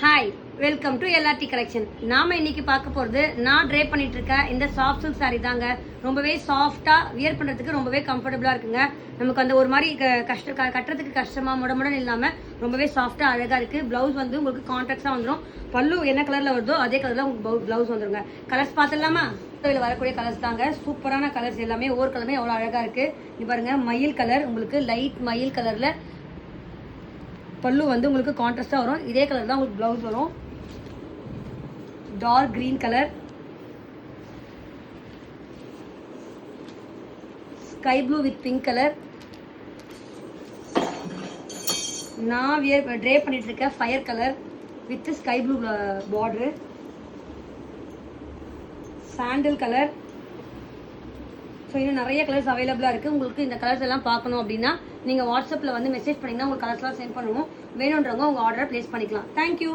Hi, welcome to LRT collection. நாம இன்னைக்கு பார்க்க போகிறது நான் ட்ரே பண்ணிட்டு இருக்க இந்த சாஃப்ட் சில்க் சாரீ தாங்க. ரொம்பவே சாஃப்டாக வியர் பண்ணுறதுக்கு ரொம்பவே கம்ஃபர்டபுளாக இருக்குங்க. நமக்கு அந்த ஒரு மாதிரி கட்டுறதுக்கு கஷ்டமாக முடமுடன் இல்லாமல் ரொம்பவே சாஃப்டாக அழகாக இருக்குது. ப்ளவுஸ் வந்து உங்களுக்கு கான்ட்ராக்டாக வந்துடும். பல்லு என்ன கலரில் வருதோ அதே கலரில் உங்களுக்கு ப்ளவுஸ் வந்துடுங்க. கலர்ஸ் பார்த்துடலாமா? இதில் வரக்கூடிய கலர்ஸ் தாங்க. சூப்பரான கலர்ஸ் எல்லாமே. ஒவ்வொரு கலருமே எவ்வளோ அழகாக இருக்குது. இது பாருங்கள், மயில் கலர், உங்களுக்கு லைட் மயில் கலரில் பல்லு வந்து உங்களுக்கு கான்ட்ராஸ்டாக வரும். இதே கலர் தான் உங்களுக்கு ப்ளவுஸ் வரும். Dark green colour, sky blue with pink colour. நான் ட்ரே பண்ணிட்டு இருக்க fire colour with sky blue border, sandal colour. So இன்னும் நிறைய கலர்ஸ் அவைலபிளாக இருக்குது. உங்களுக்கு இந்த கலர்ஸ் எல்லாம் பார்க்கணும் அப்படின்னா நீங்கள் வாட்ஸ்அப்பில் வந்து மெசேஜ் பண்ணிங்கன்னா உங்களுக்கு கலர்ஸ்லாம் சென்ட் பண்ணுவோம். வேணுன்றவங்க உங்கள் ஆர்டரை ப்ளேஸ் பண்ணிக்கலாம். தேங்க்யூ.